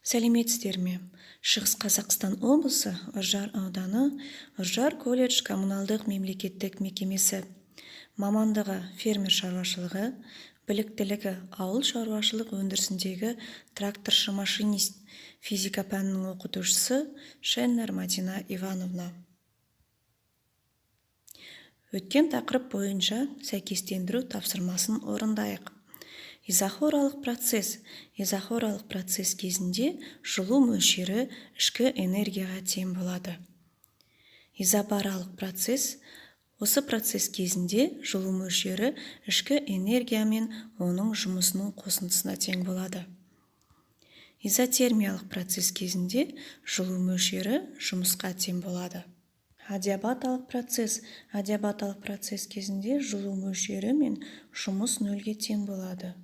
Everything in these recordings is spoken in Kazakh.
Сәлеметсіздер ме? Шығыс Қазақстан облысы Үржар ауданы Үржар колледж коммуналдық мемлекеттік мекемесі. Мамандығы фермер шаруашылығы, біліктілігі ауыл шаруашылық өндірісіндегі тракторшы машинист, физика пәнінің оқытушысы Шеннер Мадина Ивановна. Өткен тақырып бойынша сәйкестендіру тапсырмасын орындайық. Изохоралық процесс кезінде жылу мөлшері ішкі энергияға тең болады. Изобаралық процесс. Осы процесс кезінде жылу мөлшері ішкі энергия мен оның жұмысының қосындысына тең болады. Изотермиялық процесс кезінде жылу мөлшері жұмысқа тең болады. Адиабаталық процесс кезінде жылу мөлшері мен жұмыс нөлге тең болады.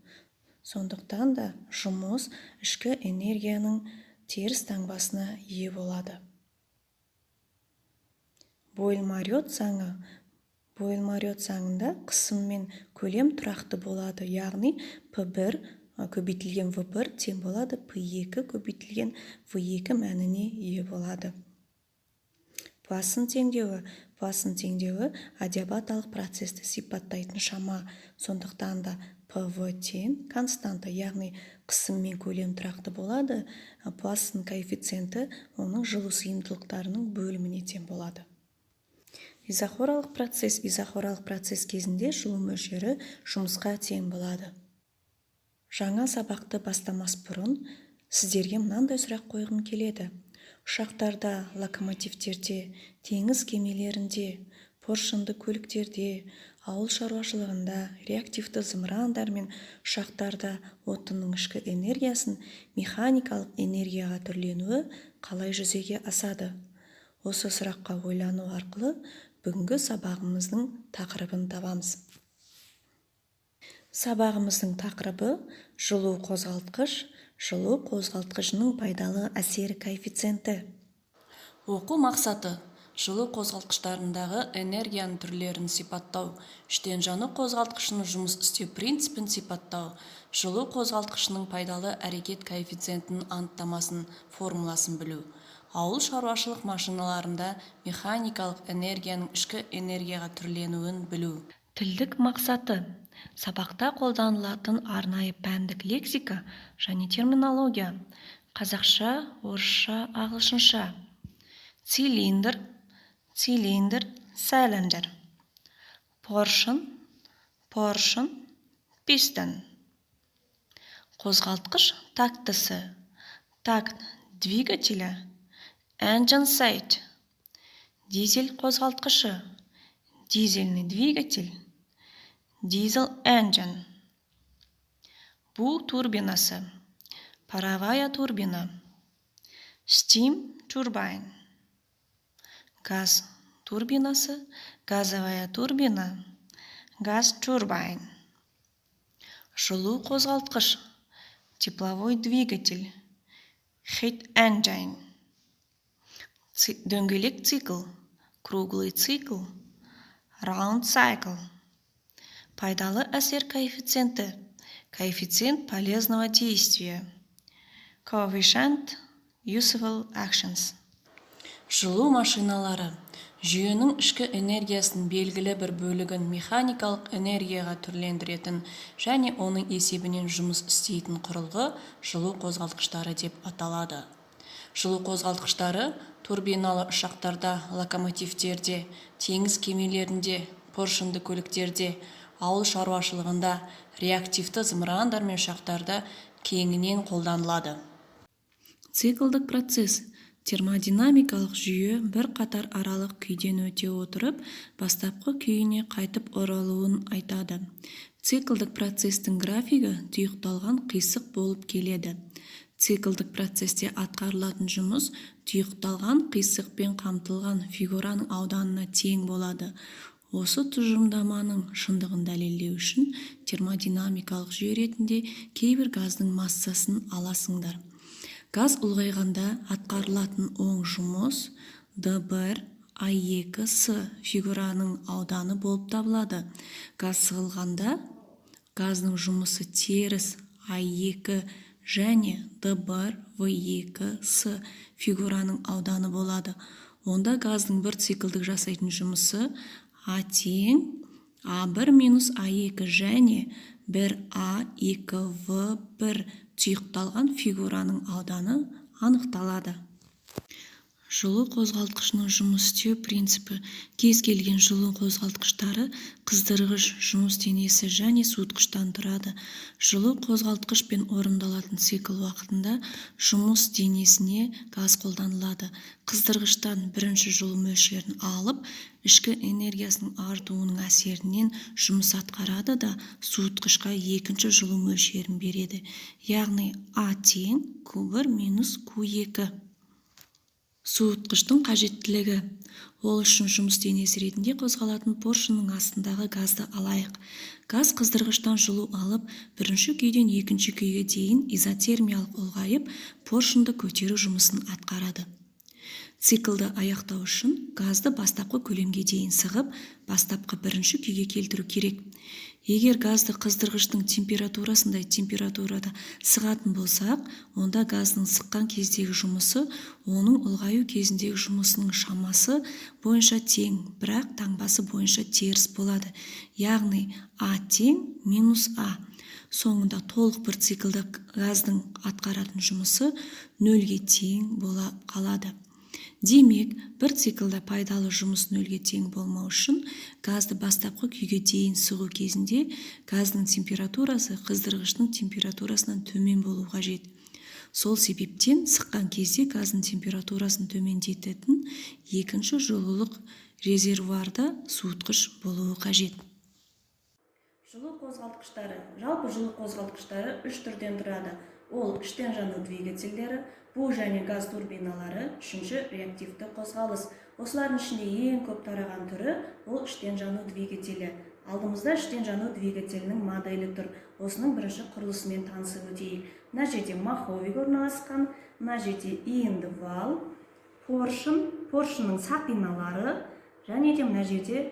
Сондықтан да жұмыс ішкі энергияның теріс таңбасына ие болады. Бойлмарет заңында қысым мен көлем тұрақты болады, яғни P1 көбейтілген V1 тең болады P2 көбейтілген V2 мәніне ие болады. Басын теңдеуі адиабаталық процесті сипаттайтын шама, сондықтан да PV тең константа, яғни қысым мен көлем тұрақты болады, Поиссон коэффициенті оның жылу сыйымдылықтарының бөліміне тең болады. Изохоралық процесс кезінде жылу мөлшері жұмысқа тең болады. Жаңа сабақты бастамас бұрын сіздерге мынандай сұрақ қойғым келеді. Ұшақтарда, локомотивтерде, теңіз кемелерінде, поршынды көліктерде, ауыл шаруашылығында, реактивті зымырандар мен ұшақтарда отынның ішкі энергиясын механикалық энергияға түрленуі қалай жүзеге асады? Осы сұраққа ойлану арқылы бүгінгі сабағымыздың тақырыбын табамыз. Сабағымыздың тақырыбы жылу қозғалтқышының пайдалы әсері коэффициенті. Оқу мақсаты жылу қозғалтқыштарындағы энергияның түрлерін сипаттау, іштен жану қозғалтқышының жұмыс істеу принципін сипаттау, жылу қозғалтқышының пайдалы әрекет коэффициентінің анықтамасын, формуласын білу, ауыл шаруашылық машиналарында механикалық энергияның ішкі энергияға түрленуін білу. Тілдік мақсаты сабақта қолданылатын арнайы пәндік лексика және терминология. Қазақша, орысша, ағылшынша. Цилиндр, cylinder. Поршын, piston. Қозғалтқыш тактысы. Такт двигателя. Engine side. Дизель қозғалтқышы. Дизельный двигатель. Diesel engine. Бу турбинасы. Паровая турбина. Steam turbine. Газ турбинасы. Газовая турбина. Газ турбайн. Жылу қозғалтқыш. Тепловой двигатель. Heat engine. Дөңгелек цикл. Круглый цикл. Round cycle. Пайдалы әсер коэффициенті. Коэффициент полезного действия. Coefficient useful actions. Жылу машиналары жүйенің ішкі энергиясының белгілі бір бөлігін механикалық энергияға түрлендіретін және оның есебінен жұмыс істейтін құрылғы жылу қозғалтқыштары деп аталады. Жылу қозғалтқыштары турбиналы ұшақтарда, локомотивтерде, теңіз кемелерінде, поршынды көліктерде, ауыл шаруашылығында, реактивті зымырандар мен ұшақтарда кеңінен қолданылады. Циклдік процесс термодинамикалық жүйе бір қатар аралық күйден өте отырып, бастапқы күйіне қайтып оралуын айтады. Циклдік процестің графигі тұйықталған қисық болып келеді. Циклдік процесте атқарылатын жұмыс тұйықталған қисықпен қамтылған фигураның ауданына тең болады. Осы тұжырымдаманың шындығын дәлелдеу үшін термодинамикалық жүйе ретінде кейбір газдың массасын аласыңдар. Газ ұлғайғанда атқарылатын оң жұмыс D1, A2, S фигураның ауданы болып табылады. Газ сығылғанда газдың жұмысы теріс A2 және d1 v2 с фигураның ауданы болады. Онда газдың бір циклдік жасайтын жұмысы А тең А1 минус А2 және 1А2В1 тұйықталған фигураның ауданы анықталады. Жылу қозғалтқышының жұмыс істеу принципі. Кез келген жылу қозғалтқыштары қыздырғыш, жұмыс денесі және суытқыштан тұрады. Жылу қозғалтқышпен орындалатын цикл уақытында жұмыс денесіне газ қолданылады. Қыздырғыштан бірінші жылу мөлшерін алып, ішкі энергиясының артуының әсерінен жұмыс атқарады да суытқышқа екінші жылу мөлшерін береді. Яғни А тең Q1 минус Q2. Суытқыштың қажеттілігі. Ол үшін жұмыс денесі ретінде қозғалатын поршынның астындағы газды алайық. Газ қыздырғыштан жылу алып, бірінші күйден екінші күйге дейін изотермиялық ұлғайып, поршынды көтеру жұмысын атқарады. Циклды аяқтау үшін газды бастапқы көлемге дейін сығып, бастапқы бірінші күйге келтіру керек. Егер газды қыздырғыштың температурасындай температурада сығатын болсақ, онда газдың сыққан кездегі жұмысы оның ұлғаю кезіндегі жұмысының шамасы бойынша тең, бірақ таңбасы бойынша теріс болады. Яғни А тең минус А. Соңында толық бір циклда газдың атқаратын жұмысы нөлге тең бола қалады. Демек, бір циклда пайдалы жұмыс нөлге тең болмау үшін газды бастапқы күйге дейін сығу кезінде газдың температурасы қыздырғыштың температурасынан төмен болу қажет. Сол себептен сыққан кезде газдың температурасын төмендететін екінші жылулық резервуарда суытқыш болуы қажет. Жылу қозғалтқыштары. Жалпы жылу қозғалтқыштары үш түрден тұрады. Ол іштен жану двигательдері, бу және газ турбиналары, үшінші реактивті қозғалыс. Осылардың ішінде ең көп тараған түрі ол іштен жану двигателі. Алдымызда іштен жану двигателінің моделі тұр. Осының бірінші құрылысымен танысып өтейік. Мына жерде маховик орналасқан, мына жерде иінді вал, поршынның сақиналары және де мына жерде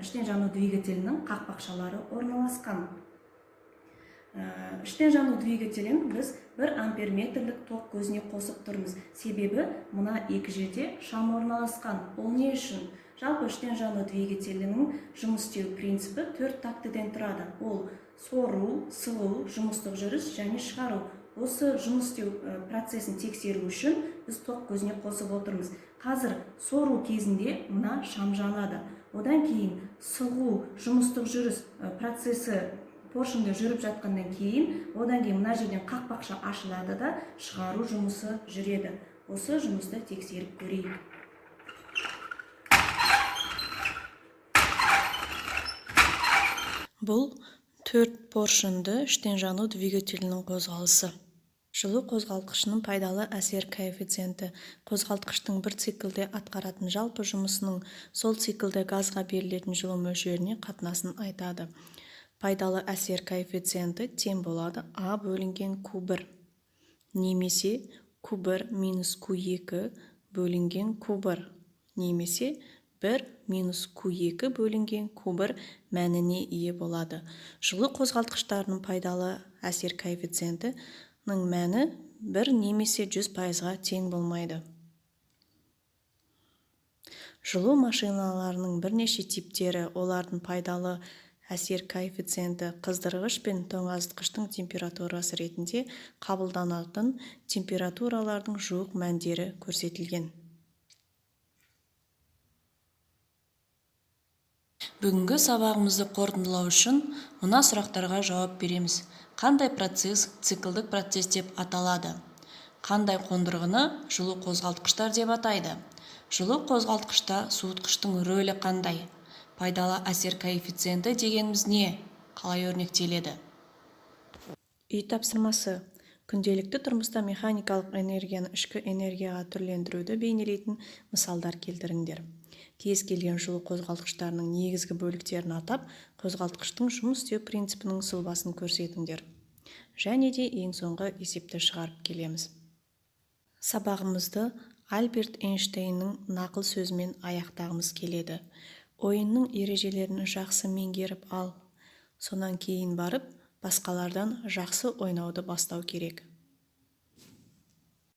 іштен жану двигателінің қақпақшалары орналасқан. Іштен жану двигателін біз 1 амперметрлік тоқ көзіне қосып тұрмыз. Себебі мұна екі жерде шам орналасқан. Ол не үшін? Жалпы іштен жану двигателінің жұмыс істеу принципі 4 тактіден тұрады. Ол сору, сығу, жұмыстық жүріс және шығару. Осы жұмыс істеу процесін тексеру үшін біз тоқ көзіне қосып отырмыз. Қазір сору кезінде мұна шам жанады. Одан кейін сығу, жұмыстық жүріс процесі поршында жүріп жатқаннан кейін, одан кейін мына жерден қақпақша ашылады да шығару жұмысы жүреді. Осы жұмысты тексеріп көрейік. Бұл 4 поршынды іштен жану двигателінің қозғалысы. Жылу қозғалтқышының пайдалы әсер коэффициенті. Қозғалтқыштың бір циклде атқаратын жалпы жұмысының сол циклде газға берілетін жылу мөлшеріне қатынасын айтады. Пайдалы әсер коэффициенті тең болады А бөлінген Q1 немесе Q1 минус Q2 бөлінген Q1 немесе 1 минус Q2 бөлінген Q1 мәніне ие болады. Жылу қозғалтқыштарының пайдалы әсер коэффициентінің мәні 1 немесе 100%-ға тең болмайды. Жылу машиналарының бірнеше типтері, олардың пайдалы әсер коэффициенті қыздырғыш пен тоңазытқыштың температурасы ретінде қабылданатын температуралардың жуық мәндері көрсетілген. Бүгінгі сабағымызды қорытындылау үшін мына сұрақтарға жауап береміз. Қандай процесс циклдік процесс деп аталады? Қандай қондырғыны жылу қозғалтқыштар деп атайды? Жылу қозғалтқышта суытқыштың рөлі қандай? Пайдалы әсер коэффициенті дегеніміз не? Қалай өрнектеледі? Үй тапсырмасы. Күнделікті тұрмыста механикалық энергияны ішкі энергияға түрлендіруді бейнелейтін мысалдар келтіріңдер. Кез келген жылу қозғалтқыштарының негізгі бөліктерін атап, қозғалтқыштың жұмыс істеу принципінің сұлбасын көрсетіңдер. Және де ең соңғы есепті шығарып келеміз. Сабағымызды Альберт Эйнштейннің нақыл сөзімен аяқтағымыз келеді. Ойынның ережелерін жақсы меңгеріп ал. Сонан кейін барып, басқалардан жақсы ойнауды бастау керек.